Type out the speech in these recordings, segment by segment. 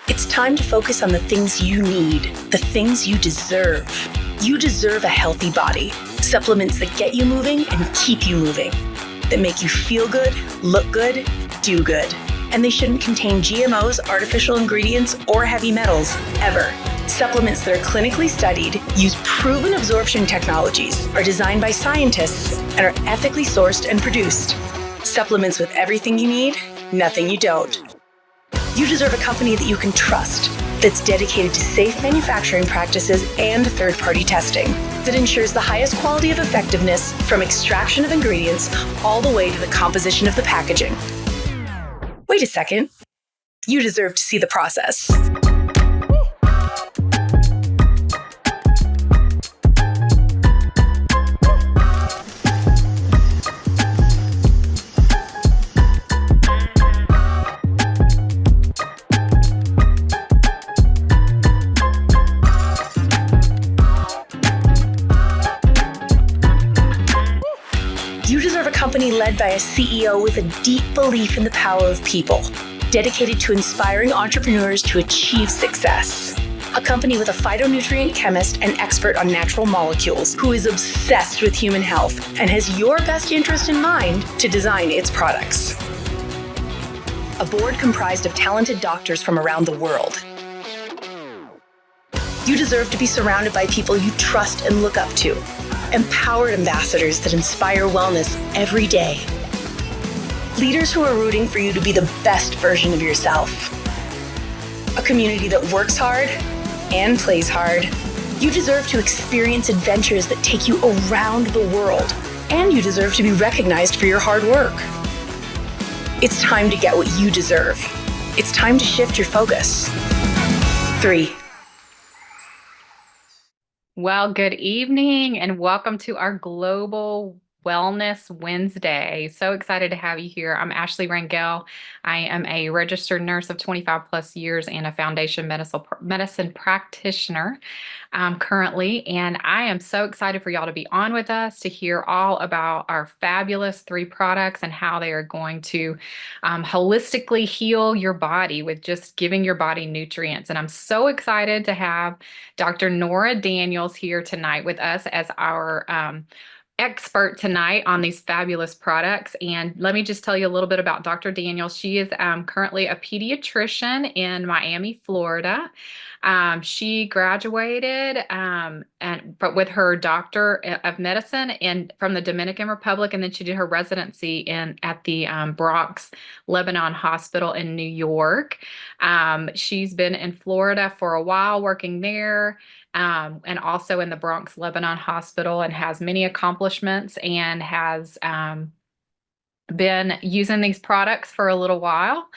It's time to focus on the things you need, the things you deserve. You deserve a healthy body, supplements that get you moving and keep you moving, that make you feel good, look good, do good. And they shouldn't contain GMOs, artificial ingredients, or heavy metals, ever. Supplements that are clinically studied, use proven absorption technologies, are designed by scientists, and are ethically sourced and produced. Supplements with everything you need, nothing you don't. You deserve a company that you can trust, that's dedicated to safe manufacturing practices and third-party testing, that ensures the highest quality of effectiveness from extraction of ingredients all the way to the composition of the packaging. Wait a second. You deserve to see the process. You deserve a company led by a CEO with a deep belief in the power of people, dedicated to inspiring entrepreneurs to achieve success. A company with a phytonutrient chemist and expert on natural molecules who is obsessed with human health and has your best interest in mind to design its products. A board comprised of talented doctors from around the world. You deserve to be surrounded by people you trust and look up to. Empowered ambassadors that inspire wellness every day. Leaders who are rooting for you to be the best version of yourself. A community that works hard and plays hard. You deserve to experience adventures that take you around the world, and you deserve to be recognized for your hard work. It's time to get what you deserve. It's time to shift your focus. 3. Well, good evening and welcome to our Global Wellness Wednesday. So excited to have you here. I'm Ashley Rangel. I am a registered nurse of 25 plus years and a foundation medicine practitioner currently. And I am so excited for y'all to be on with us to hear all about our fabulous 3 products and how they are going to holistically heal your body with just giving your body nutrients. And I'm so excited to have Dr. Nora Daniels here tonight with us as our expert tonight on these fabulous products. And let me just tell you a little bit about Dr. Daniels. She is currently a pediatrician in Miami, Florida. She graduated but with her doctor of medicine from the Dominican Republic, and then she did her residency at the Bronx Lebanon Hospital in New York. She's been in Florida for a while working there. And also in the Bronx Lebanon Hospital, and has many accomplishments and has been using these products for a little while.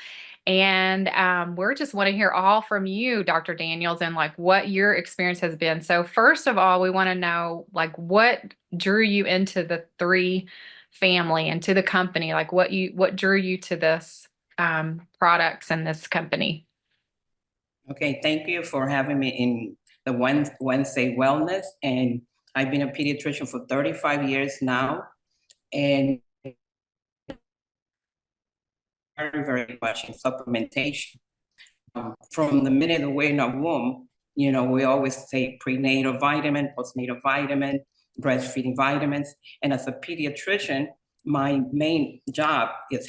And we're just want to hear all from you, Dr. Daniels, and like what your experience has been. So first of all, we want to know like what drew you into the 3 family and to the company, like what drew you to this products and this company. Okay, thank you for having me in the Wednesday Wellness. And I've been a pediatrician for 35 years now. And very, very much in supplementation. From the minute we're in a womb, we always take prenatal vitamin, postnatal vitamin, breastfeeding vitamins. And as a pediatrician, my main job is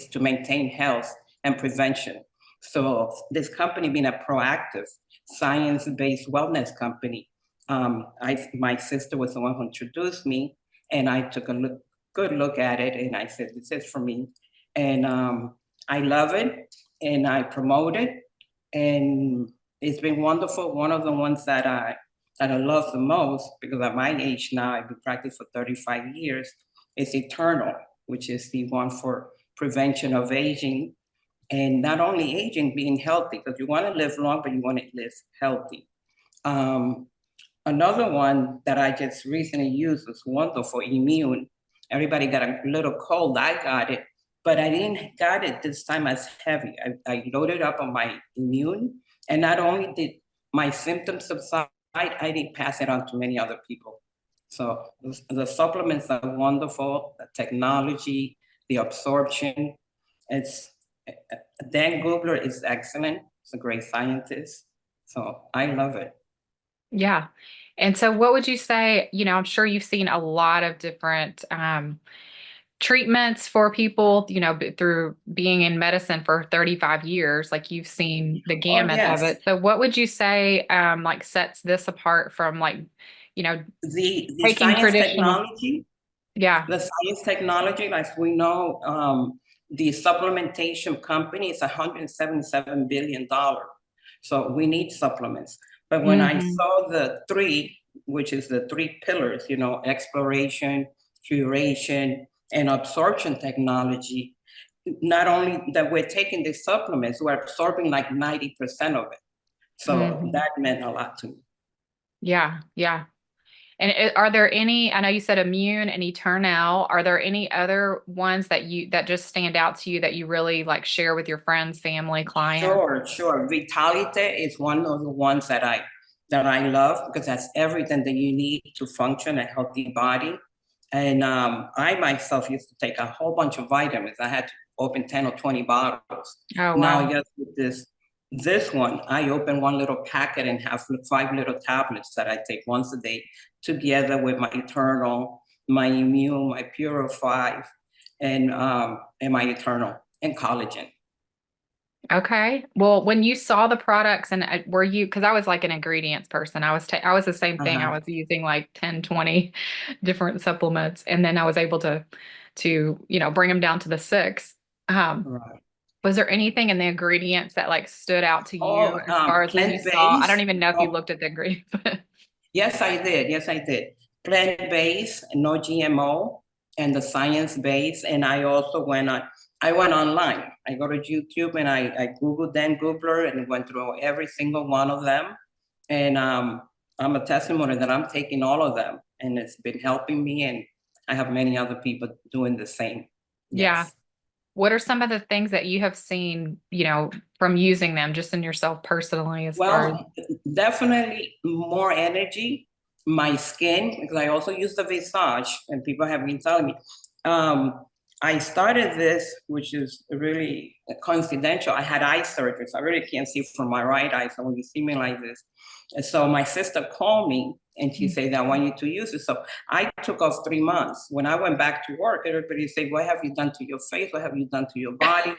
to maintain health and prevention. So this company being a proactive, science-based wellness company, my sister was the one who introduced me, and I took a good look at it, and I said, this is for me. And I love it, and I promote it, and it's been wonderful. One of the ones that I love the most, because at my age now, I've been practicing for 35 years, is Eternal, which is the one for prevention of aging. And not only aging, being healthy, because you want to live long, but you want to live healthy. Another one that I just recently used was wonderful, Immune. Everybody got a little cold. I got it, but I didn't got it this time as heavy. I loaded up on my Immune, and not only did my symptoms subside, I didn't pass it on to many other people. So the supplements are wonderful, the technology, the absorption. Dan Gubler is excellent. He's a great scientist. So I love it. Yeah. And so what would you say, I'm sure you've seen a lot of different treatments for people, through being in medicine for 35 years, like you've seen the Oh, gamut of yes. it. So what would you say like sets this apart from like, The taking science traditional? technology, Yeah. the science technology, like we know, the supplementation company is $177 billion. So we need supplements. But when I Mhm. saw the three, which is the three pillars, exploration, curation, and absorption technology, not only that we're taking these supplements, we're absorbing like 90% of it. So Mhm. that meant a lot to me. Yeah. Yeah. And are there any, I know you said immune and eternal, are there any other ones that just stand out to you that you really like share with your friends, family, clients? Sure. Vitality is one of the ones that I love because that's everything that you need to function a healthy body. And I myself used to take a whole bunch of vitamins. I had to open 10 or 20 bottles. Oh, Now, wow. just with this one, I open one little packet and have 5 little tablets that I take once a day, together with my Eternal, my Immune, my Purify, and my Eternal, and collagen. Okay. Well, when you saw the products and were you, because I was like an ingredients person, I was the same thing. I Uh-huh. was using like 10, 20 different supplements. And then I was able to, bring them down to the 6. Right. Was there anything in the ingredients that like stood out to you Oh, as far as when you saw? I don't plant-based. even know if you Oh, looked at the ingredients, but yes, I did. Yes, I did. Plant-based, no GMO, and the science-based. And I also I went online. I go to YouTube and I Googled Dan Googler and went through every single one of them. And I'm a testimony that I'm taking all of them, and it's been helping me. And I have many other people doing the same. yeah. Yes. What are some of the things that you have seen, from using them just in yourself personally as far as? Well, definitely more energy. My skin, because I also use the Visage, and people have been telling me. I started this, which is really confidential. I had eye surgery, so I really can't see from my right eye. So when you see me like this, and so my sister called me and she said, "I want you to use it." So I took off 3 months. When I went back to work, everybody said, "What have you done to your face? What have you done to your body?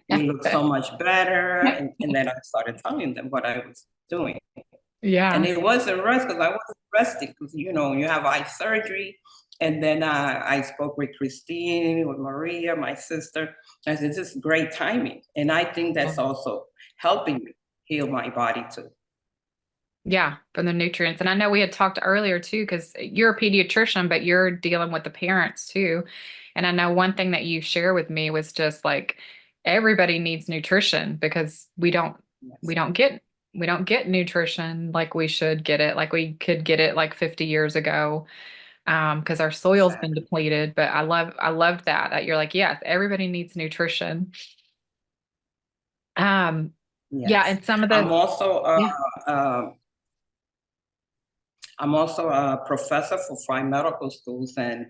You look so much better." And then I started telling them what I was doing. And Yeah. it wasn't rest because I wasn't resting because, you have eye surgery. And then I spoke with Christine, with Maria, my sister. I said, this is great timing. And I think that's also helping me heal my body too. Yeah, from the nutrients. And I know we had talked earlier too, because you're a pediatrician, but you're dealing with the parents too. And I know one thing that you share with me was just like everybody needs nutrition because we Yes, don't get we don't get nutrition like we should get it, like we could get it like 50 years ago. Because our soil's been exactly. depleted. But I loved that you're like, yes, everybody needs nutrition. Um, yeah, Yes. and some of I'm the also yeah, uh, I'm also a professor for 5 medical schools, and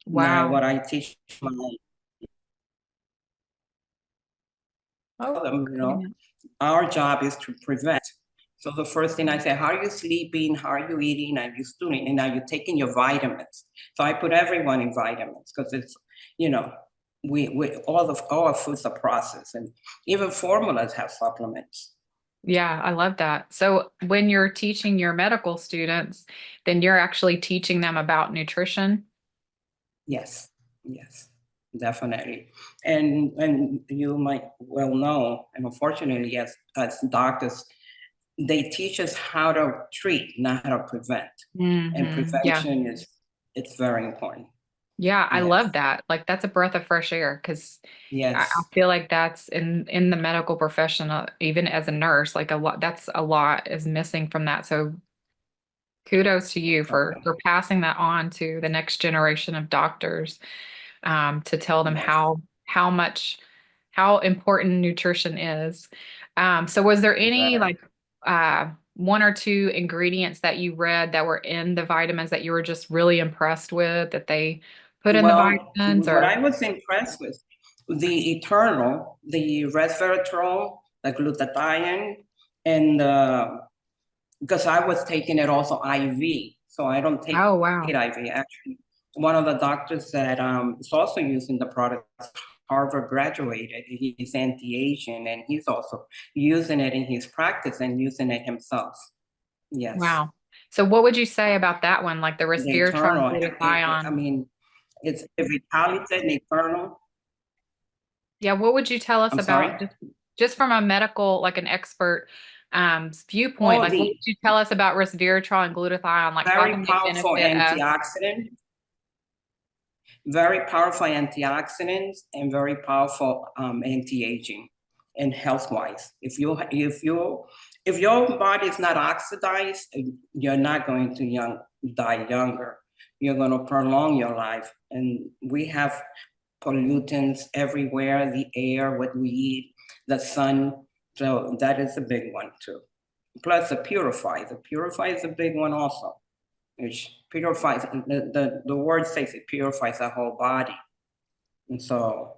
wow. what I teach my Oh, them, cutting it. our job is to prevent. So the first thing I say, how are you sleeping? How are you eating? Are you doing? And are you taking your vitamins? So I put everyone in vitamins because it's, you know, we all our foods are processed, and even formulas have supplements. Yeah, I love that. So when you're teaching your medical students, then you're actually teaching them about nutrition. Yes, yes, definitely. And you might well know, and unfortunately, as doctors, they teach us how to treat, not how to prevent. And Yeah. prevention it's very important. Yeah, I Yes, love that. Like that's a breath of fresh air because I yes, feel like that's in the medical profession, even as a nurse, like a lot is missing from that. So kudos to you okay, for passing that on to the next generation of doctors, to tell them yes, how important nutrition is. So was there any very. like one or two ingredients that you read that were in the vitamins that you were just really impressed with that they put in the Well, vitamins what or? I was impressed with, the Eternal, the resveratrol, the glutathione, and because I was taking it also IV, so I don't take Oh, wow. it IV. Actually, one of the doctors that is also using the product, Harvard graduated, he's anti-aging, and he's also using it in his practice and using it himself. Yes. Wow. So what would you say about that one, like the The resveratrol eternal, and I glutathione? mean, it's the vitality and eternal. Yeah, what would you tell us I'm about sorry? just from a medical, like an expert viewpoint, Oh, like what the would you tell us about resveratrol and glutathione? Like how very can they powerful benefit us? antioxidant, very powerful antioxidants, and very powerful anti-aging and health-wise. If your body is not oxidized, you're not going to die younger. You're going to prolong your life. And we have pollutants everywhere, the air, what we eat, the sun. So that is a big one too. Plus the purify. The purify is a big one also, which purifies, the word says it purifies the whole body. And so,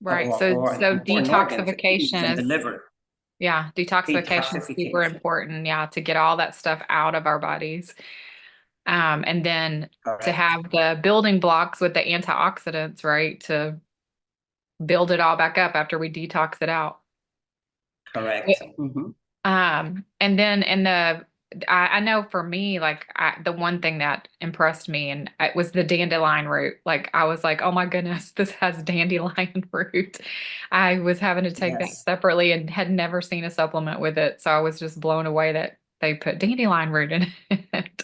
Right. So important organs, the kidneys detoxification and the is, liver. yeah, detoxification is super Detoxification. important. Yeah, to get all that stuff out of our bodies. And then to Correct. have the building blocks with the antioxidants, right? To build it all back up after we detox it out. Correct. Mhm. And then I know for me, like the one thing that impressed me and it was the dandelion root. Like I was like, oh my goodness, this has dandelion root. I was having to take that Yes. separately and had never seen a supplement with it. So I was just blown away that they put dandelion root in it,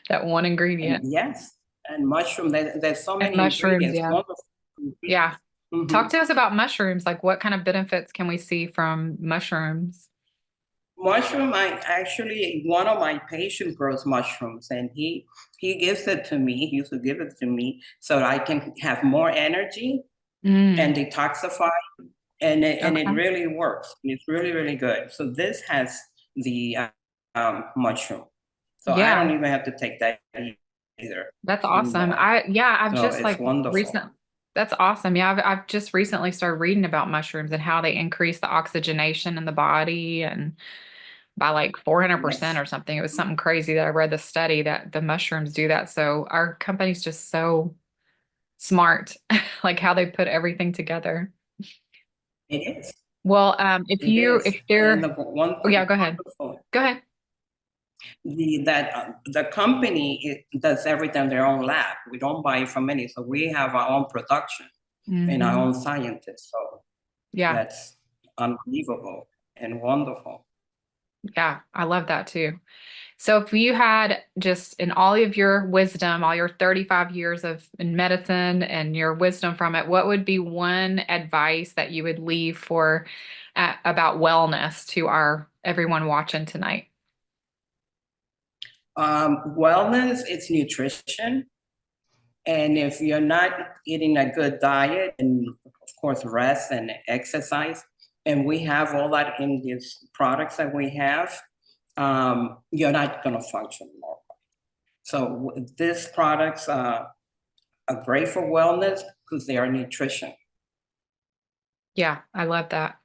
that one And ingredient. yes. And mushroom, there's so And many mushrooms, ingredients, yeah. wonderful Yeah. ingredients. Talk Mhm. to us about mushrooms. Like what kind of benefits can we see from mushrooms? Mushroom, one of my patients grows mushrooms, and he gives it to me. He used to give it to me so that I can have more energy Mm, and detoxify, and it okay. really works. It's really, really good. So this has the mushroom, so I Yeah. don't even have to take that either That's awesome. anymore. I've So just it's like wonderful. recent. That's awesome. Yeah, I've just recently started reading about mushrooms and how they increase the oxygenation in the body and by like 400% Yes, or something. It was something crazy that I read the study that the mushrooms do that. So our company's just so smart, like how they put everything together. it is. Well, It is. if And they're, the one oh yeah, thing go ahead. wonderful, Go ahead. the company does everything in their own lab. We don't buy from any, so we have our own production and our Hmm. own scientists. So Yeah. that's unbelievable and wonderful. Yeah. I love that too. So if you had just in all of your wisdom, all your 35 years of in medicine and your wisdom from it, what would be one advice that you would leave for about wellness to our everyone watching tonight? Wellness, it's nutrition. And if you're not eating a good diet, and of course, rest and exercise, and we have all that in these products that we have, you're not going to function normally. So these products are great for wellness because they are nutrition. Yeah, I love that.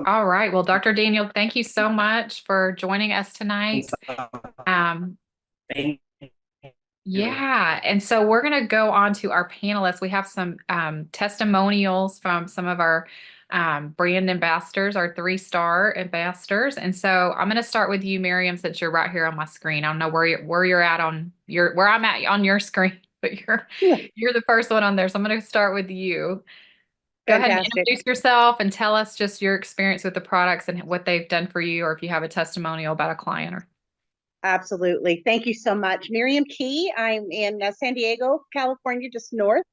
All right. Well, Dr. Daniel, thank you so much for joining us And tonight. so, Um, thank you. Yeah. And so we're going to go on to our panelists. We have some testimonials from some of our brand ambassadors, our 3-star ambassadors. And so I'm going to start with you, Miriam, since you're right here on my screen. I don't know where you're at on where I'm at on your screen, but you're the first one on there. So I'm going to start with you. Go ahead and Fantastic. introduce yourself and tell us just your experience with the products and what they've done for you, or if you have a testimonial about a client or. Absolutely. Thank you so much. Miram Key. I'm in San Diego, California, just north.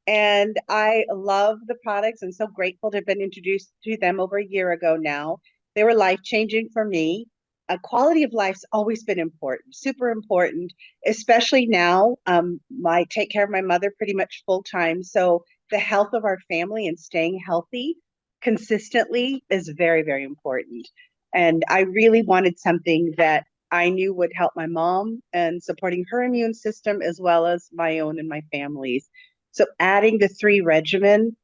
And I love the products and so grateful to have been introduced to them over a year ago now. They were life-changing for me. Quality of life's always been important, super important, especially now. I take care of my mother pretty much full time. So the health of our family and staying healthy consistently is very, very important. And I really wanted something that I knew would help my mom and supporting her immune system as well as my own and my family's. So adding the 3 regimen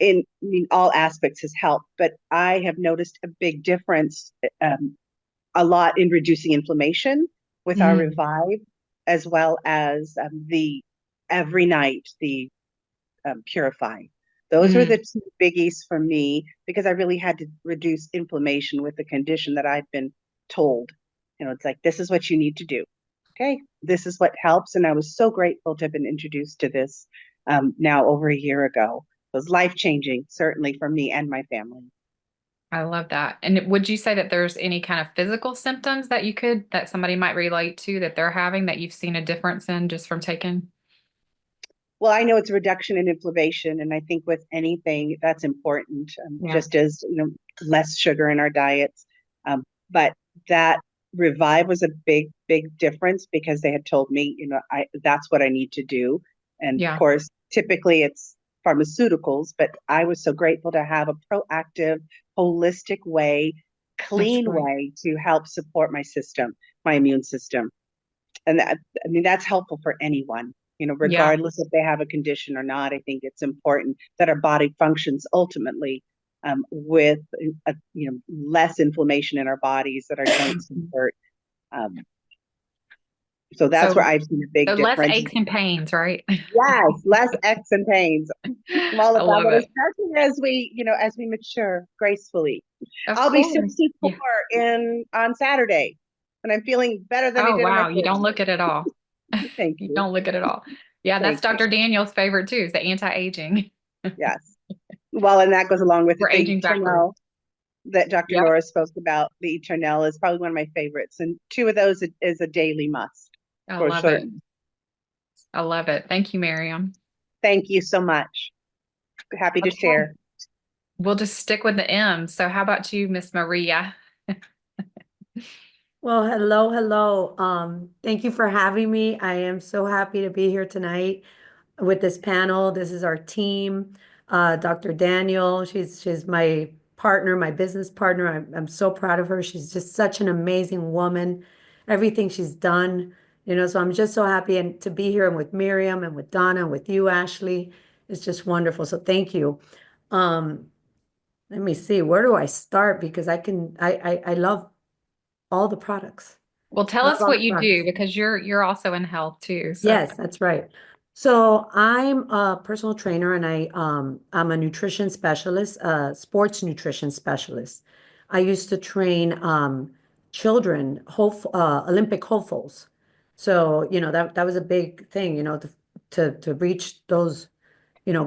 in all aspects has helped, but I have noticed a big difference, a lot in reducing inflammation with our Revive, as well as the every night, the Purify. Those were the two biggies for me, because I really had to reduce inflammation with the condition that I've been told. It's like, this is what you need to do. Okay, this is what helps. And I was so grateful to have been introduced to this now over a year ago. It was life-changing, certainly for me and my family. I love that. And would you say that there's any kind of physical symptoms that somebody might relate to that they're having that you've seen a difference in just from taking? Well, I know it's a reduction in inflammation, and I think with anything that's important, just as less sugar in our diets. But that Revive was a big, big difference, because they had told me, that's what I need to do. And of course, typically it's pharmaceuticals, but I was so grateful to have a proactive, holistic way, clean way to help support my system, my immune system. And that's helpful for anyone. Regardless if they have a condition or not. I think it's important that our body functions ultimately with less inflammation in our bodies, that our joints don't hurt. So that's where I've seen a big difference. Less aches and pains, right? Yes, less aches and pains. I'm all about it, especially as we mature gracefully. I'll be 64 on Saturday, and I'm feeling better than I did. Oh, wow. You don't look it at all. Thank you. You don't look at all. Yeah, that's Dr. Daniels' favorite too, is the anti-aging. Yes. Well, and that goes along with We're the aging Eternal that Dr. Nora spoke about. The Eternal is probably one of my favorites, and two of those is a daily must. I love it. I love it. Thank you, Miram. Thank you so much. Happy to share. We'll just stick with the M. So how about you, Miss Maria? Well, hello. Thank you for having me. I am so happy to be here tonight with this panel. This is our team. Dr. Daniel, she's my partner, my business partner. I'm so proud of her. She's just such an amazing woman. Everything she's done, so I'm just so happy and to be here and with Miram and with Donna and with you, Ashley. It's just wonderful. So thank you. Let me see, where do I start? Because I love all the products. Well, tell us what you do, because you're also in health too. So. Yes, that's right. So I'm a personal trainer, and I'm a nutrition specialist, sports nutrition specialist. I used to train children, Olympic hopefuls. So that was a big thing, to reach those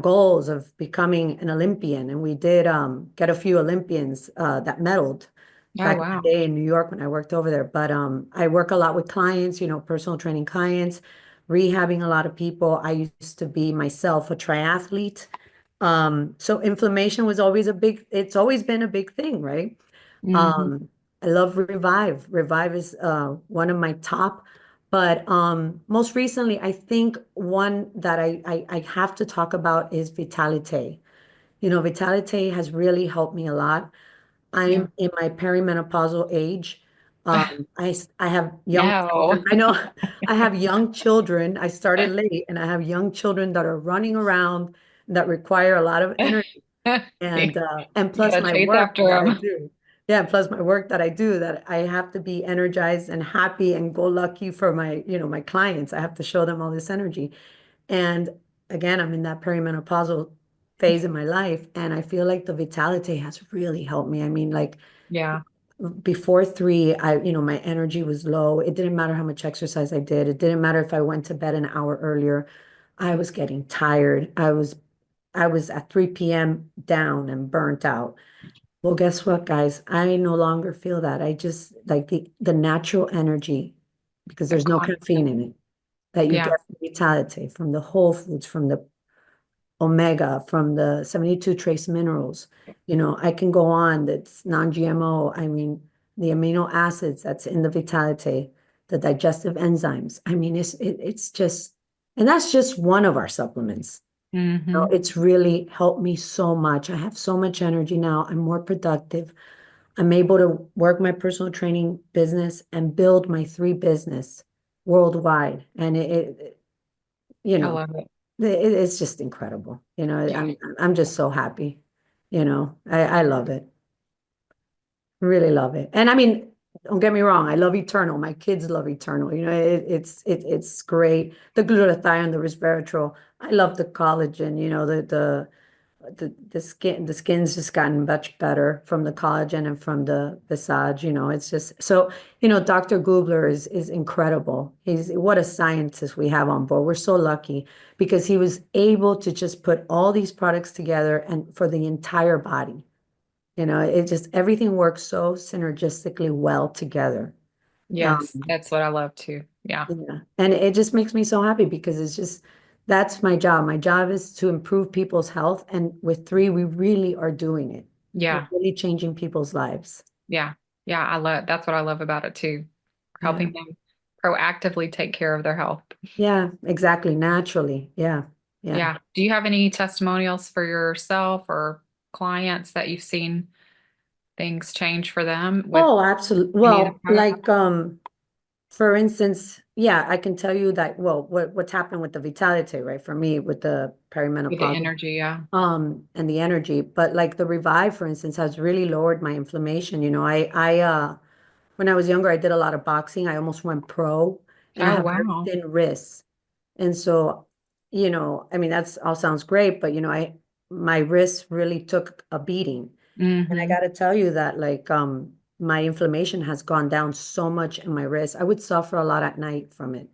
goals of becoming an Olympian. And we did get a few Olympians that medaled back in the day in New York when I worked over there. But I work a lot with clients, personal training clients, rehabbing a lot of people. I used to be myself a triathlete. So inflammation was always it's always been a big thing, right? I love Revive. Revive is one of my top. But most recently, I think one that I have to talk about is Vitalite. Vitalite has really helped me a lot. I'm in my perimenopausal age. I have young children. I know I have young children. I started late, and I have young children that are running around that require a lot of energy. And plus my work that I do. Yeah, plus my work that I do, that I have to be energized and happy and go lucky for my, my clients. I have to show them all this energy. And again, I'm in that perimenopausal phase in my life, and I feel like the Vitality has really helped me. I mean, like, before 3, my energy was low. It didn't matter how much exercise I did. It didn't matter if I went to bed an hour earlier. I was getting tired. I was at 3 p.m. down and burnt out. Well, guess what, guys? I no longer feel that. I just like the natural energy, because there's no caffeine in it, that you get from Vitality, from the whole foods, from the omega, from the 72 trace minerals. I can go on. That's non-GMO. I mean, the amino acids that's in the Vitality, the digestive enzymes. I mean, it's just, and that's just one of our supplements. It's really helped me so much. I have so much energy now. I'm more productive. I'm able to work my personal training business and build my 3 business worldwide. And I love it. It's just incredible. Yeah. I'm just so happy. I love it. Really love it. And I mean, don't get me wrong, I love Eternal. My kids love Eternal. It's great. The glutathione, the resveratrol. I love the collagen, the skin's just gotten much better from the collagen and from the visage, it's just so, Dr. Gubler is incredible. He's what a scientist we have on board. We're so lucky because he was able to just put all these products together and for the entire body. It just everything works so synergistically well together. Yes, that's what I love too. Yeah. Yeah. And it just makes me so happy because it's just that's my job. My job is to improve people's health. And with three, we really are doing it. We're Yeah. really changing people's lives. Yeah. Yeah. That's what I love about it too. Yeah. Helping them proactively take care of their health. Yeah, exactly. Naturally. Yeah. Yeah. Yeah. Do you have any testimonials for yourself or clients that you've seen things change for them with Oh, absolutely. any of the Well, products? like for instance, yeah, I can tell you that, well, what's happened with the vitality, right? For me, with the With the perimenopause, energy, yeah. and the energy. But like the Revive, for instance, has really lowered my inflammation. When I was younger, I did a lot of boxing. I almost went pro, and I Oh, have very wow. thin wrists. And so, I mean, that's all sounds great, but my wrists really took a beating. And I Mm-hmm. got to tell you that like my inflammation has gone down so much in my wrist. I would suffer a lot at night from it.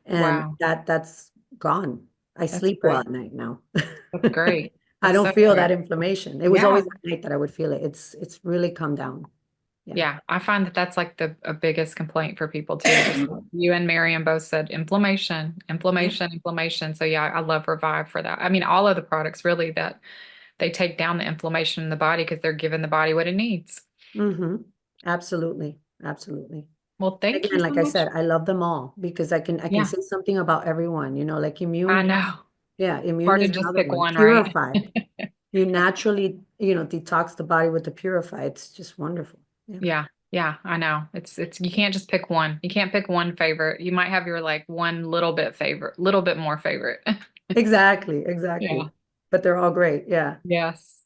And Wow. that's gone. I That's sleep well great. at night now. That's great. I That's don't so feel great. that inflammation. It was Yeah. always at night that I would feel it. It's really come down. Yeah. Yeah. I find that that's like the a biggest complaint for people too. Just like you and Miriam both said inflammation, Yeah. inflammation, inflammation. So yeah, I love Revive for that. I mean, all of the products really that they take down the inflammation in the body because they're giving the body what it needs. Mm-hmm. Absolutely. Absolutely. Well, thank you Again, so like I much. said, I love them all because I can Yeah, say something about everyone, like I immune. know. Yeah, immune Hard to is just another pick one. one, right? Purify. You naturally, detox the body with the purify. It's just wonderful. Yeah. Yeah, yeah, I know. It's you can't just pick one. You can't pick one favorite. You might have your like one little bit favorite, little bit more favorite. Exactly, Yeah. exactly. But they're all great. Yeah. Yes.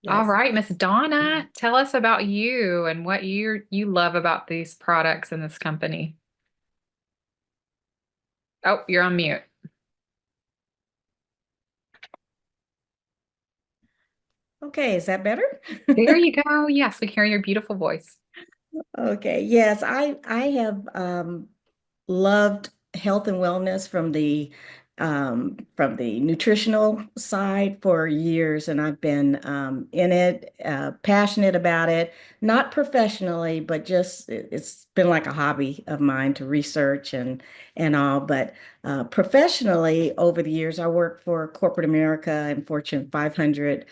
All Yes. right, Miss Donna, tell us about you and what you love about these products in this company. Oh, you're on mute. Okay, is that better? There you go. Yes, we hear your beautiful voice. Okay, yes, I have loved health and wellness from the nutritional side for years, and I've been in it, passionate about it, not professionally, but just it's been like a hobby of mine to research and all. But professionally, over the years, I worked for corporate America and Fortune 500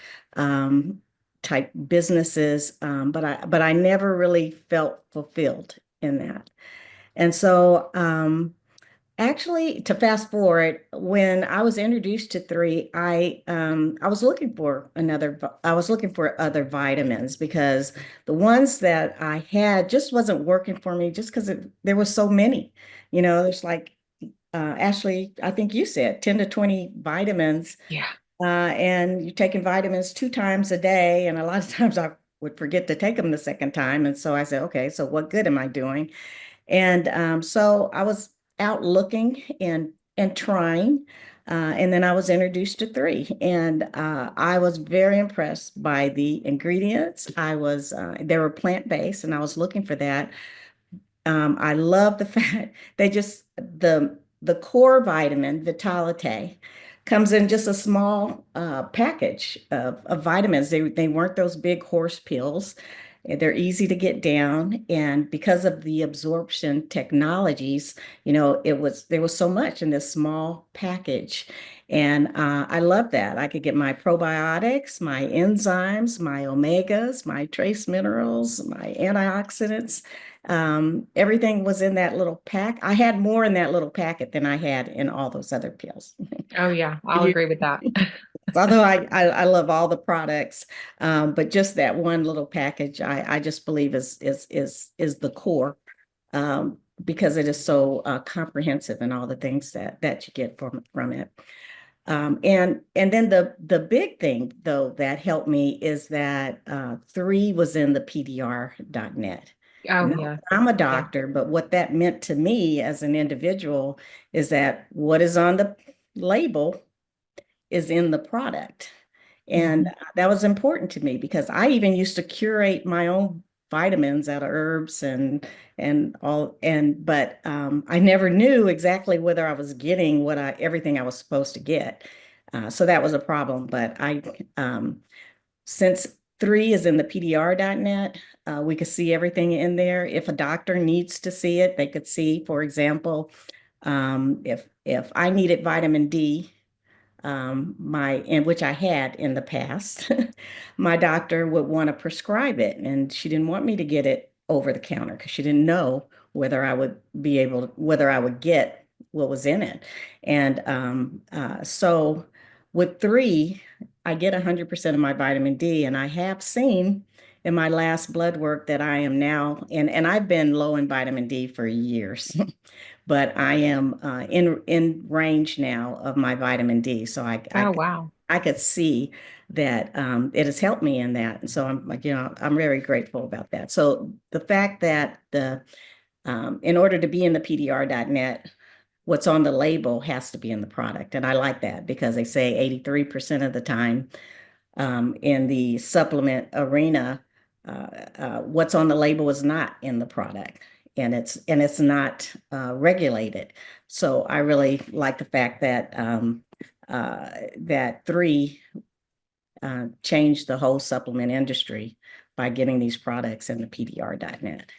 type businesses, but I never really felt fulfilled in that. And so, actually, to fast forward, when I was introduced to three, I was looking for I was looking for other vitamins because the ones that I had just wasn't working for me just because there were so many. There's like Ashley, I think you said 10 to 20 vitamins, Yeah. and you're taking vitamins 2 times a day, and a lot of times I would forget to take them the second time. And so I said, okay, so what good am I doing? And so I was out looking and trying, and then I was introduced to three, and I was very impressed by the ingredients. They were plant-based, and I was looking for that. I love the fact they just the core vitamin Vitalite comes in just a small package of vitamins. They weren't those big horse pills. They're easy to get down, and because of the absorption technologies, there was so much in this small package, and I love that. I could get my probiotics, my enzymes, my omegas, my trace minerals, my antioxidants. Everything was in that little pack. I had more in that little packet than I had in all those other pills. Oh yeah, I'll You- agree with that. Although I love all the products, but just that one little package, I just believe is the core, because it is so comprehensive and all the things that you get from it. And then the big thing though that helped me is that 3 was in the PDR.net. Oh, Now, yeah. I'm a Yeah. doctor, but what that meant to me as an individual is that what is on the label is in the product. And that was important to me because I even used to curate my own vitamins out of herbs and all but I never knew exactly whether I was getting everything I was supposed to get. So that was a problem. But since 3 is in the PDR.net, we could see everything in there. If a doctor needs to see it, they could see, for example, if I needed vitamin D, which I had in the past, my doctor would want to prescribe it, and she didn't want me to get it over the counter because she didn't know whether whether I would get what was in it. And so with 3, I get 100% of my vitamin D, and I have seen in my last blood work that I am now, and I've been low in vitamin D for years. But I am in range now of my vitamin D. So Oh, wow. I could see that it has helped me in that. And so I'm like, I'm very grateful about that. So the fact that in order to be in the PDR.net, what's on the label has to be in the product. And I like that because they say 83% of the time in the supplement arena, what's on the label is not in the product, and it's not regulated. So I really like the fact that that 3 changed the whole supplement industry by getting these products in the PDR.net.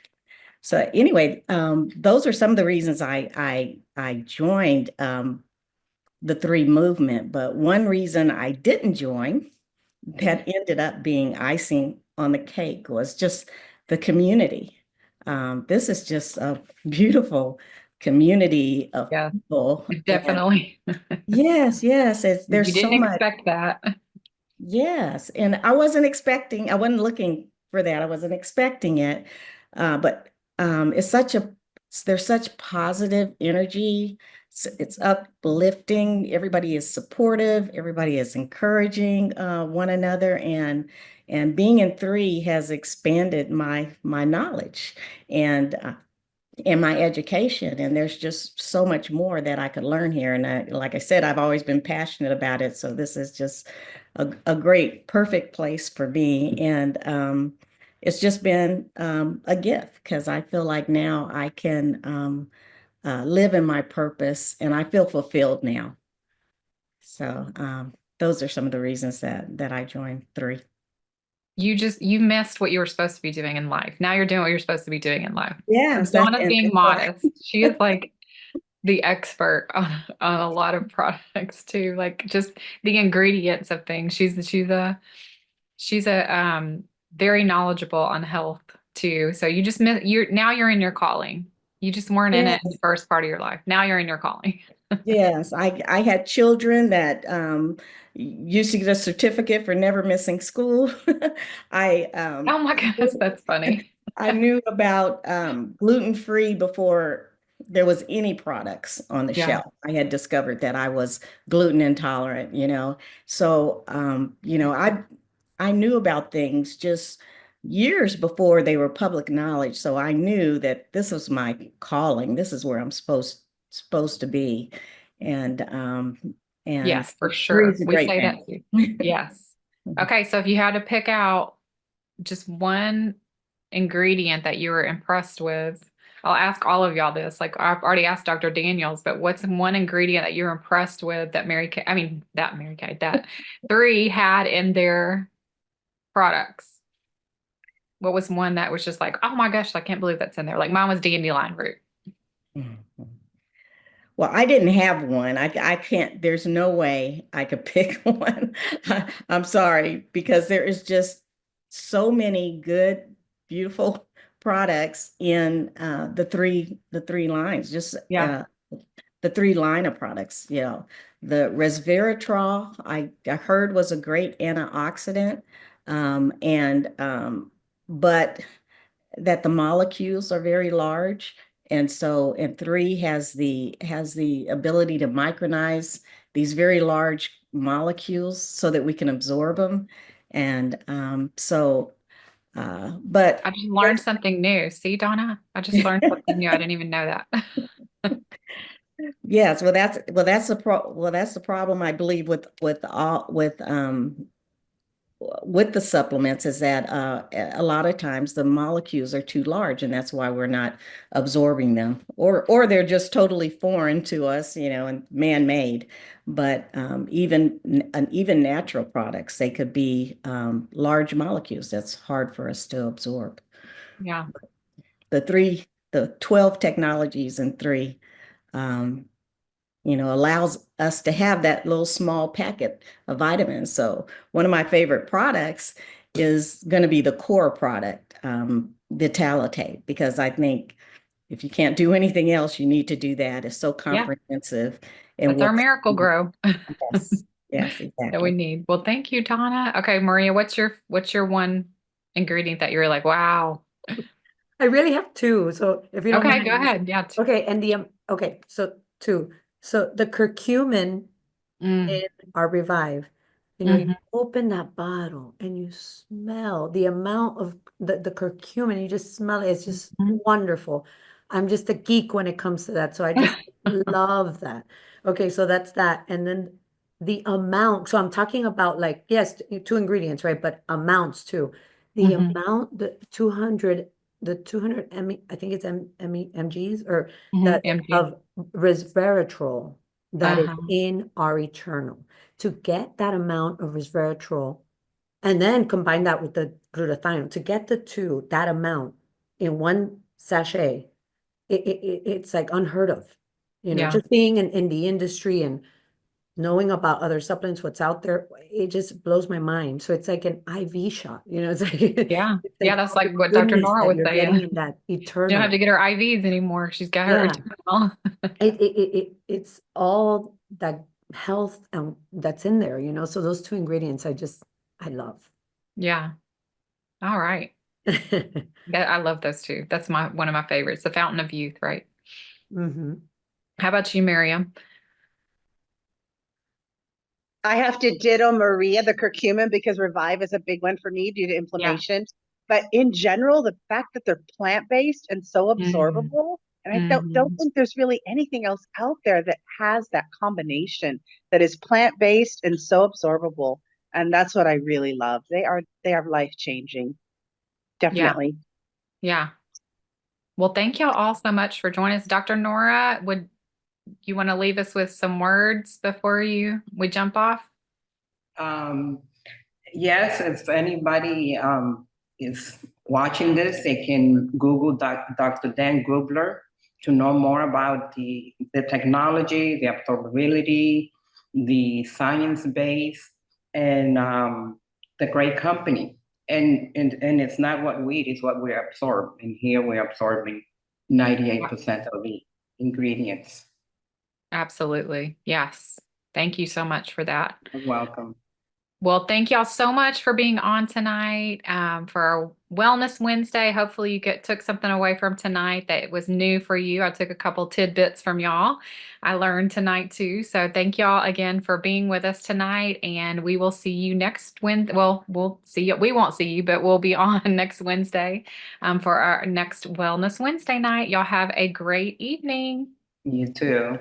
So anyway, those are some of the reasons I joined the 3 movement. But one reason I didn't join that ended up being icing on the cake was just the community. This is just a beautiful community of Yeah, people. And definitely. yes, You there's so didn't much. expect that. Yes, and I wasn't looking for that. I wasn't expecting it. But there's such positive energy. It's uplifting. Everybody is supportive. Everybody is encouraging one another, and being in 3 has expanded my knowledge and my education. And there's just so much more that I could learn here. And like I said, I've always been passionate about it. So this is just a great, perfect place for me. And it's just been a gift because I feel like now I can live in my purpose and I feel fulfilled now. So those are some of the reasons that I joined 3. You missed what you were supposed to be doing in life. Now you're doing what you're supposed to be doing in life. Yes, Donna's being that's modest. She is like the expert on a lot of products too, like just the ingredients of things. She's a very knowledgeable on health too. So you're in your calling. You just weren't in yeah. it in the first part of your life. Now you're in your calling. Yes, I had children that used to get a certificate for never missing school. I Oh my goodness, that's funny. I knew about gluten-free before there was any products on the Yeah. shelf. I had discovered that I was gluten intolerant, So I knew about things just years before they were public knowledge. So I knew that this was my calling. This is where I'm supposed to be. And Yes, for Three sure. is a We great say that too. name. Yes. Okay, so if you had to pick out just one ingredient that you were impressed with, I'll ask all of y'all this. Like I've already asked Dr. Daniels, but what's one ingredient that you're impressed with that that 3 had in their products? What was one that was just like, oh my gosh, I can't believe that's in there? Like mine was dandelion root. Well, I didn't have one. I can't, there's no way I could pick one. I'm sorry, because there is just so many good, beautiful products in the three lines, just Yeah. the 3 line of products, The resveratrol, I heard was a great antioxidant, but that the molecules are very large. And 3 has the ability to micronize these very large molecules so that we can absorb them. And but I just learned something new. See, Donna, I just learned something new. I didn't even know that. yes, that's the problem I believe with the supplements is that a lot of times the molecules are too large, and that's why we're not absorbing them, or they're just totally foreign to us, and man-made. But even natural products, they could be large molecules that's hard for us to absorb. Yeah. The 12 technologies in 3 allows us to have that little small packet of vitamins. So one of my favorite products is going to be the core product, Vitalitate, because I think if you can't do anything else, you need to do that. It's so comprehensive. And That's our miracle grow. Yes, yes, that we exactly. need. Well, thank you, Donna. Okay, Maria, what's your one ingredient that you're like, wow? I really have 2, so if you don't Okay, mind. go ahead. Yeah. Okay, and okay, so 2. So the curcumin in our Revive, you open that bottle and you smell the amount of the curcumin, you just smell it. It's just wonderful. I'm just a geek when it comes to that, so I just love that. Okay, so that's that. And then the amount, so I'm talking about, like, yes, 2 ingredients, right? But amounts too. The amount, the 200 I think it's mgs, or that MG. of resveratrol that is Uh-huh. in our Eternal. To get that amount of resveratrol and then combine that with the glutathione, to get that amount in one sachet, it's like unheard of. Yeah. Just being in the industry and knowing about other supplements, what's out there, it just blows my mind. So it's like an IV shot, it's like, Yeah. it's Yeah, like that's all like the what Dr. goodness Nora that would you're say. getting Yeah. in that You don't have Eternal. to get her IVs anymore. She's got her Yeah. Eternal. It's all that health and that's in there, so those 2 ingredients I love. Yeah. All right. Yeah, I love those 2. That's one of my favorites, the Fountain of Youth, right? Mm-hmm. How about you, Miriam? I have to ditto Maria, the curcumin, because Revive is a big one for me due to inflammation. But in general, the fact that they're plant-based and so absorbable, and I don't think there's really anything else out there that has that combination that is plant-based and so absorbable. And that's what I really love. They are life-changing. Definitely. Yeah. Well, thank y'all all so much for joining us. Dr. Nora, would you want to leave us with some words before we jump off? Yes, if anybody is watching this, they can Google Dr. Dan Grubler to know more about the technology, the absorbability, the science base, and the great company. And it's not what we eat, it's what we absorb. And here we're absorbing 98% of the ingredients. Absolutely. Yes. Thank you so much for that. You're welcome. Well, thank y'all so much for being on tonight for our Wellness Wednesday. Hopefully you took something away from tonight that was new for you. I took a couple tidbits from y'all. I learned tonight too. So thank y'all again for being with us tonight. And we will see you next Wednesday. Well, we'll see you. We won't see you, but we'll be on next Wednesday for our next Wellness Wednesday night. Y'all have a great evening. You too.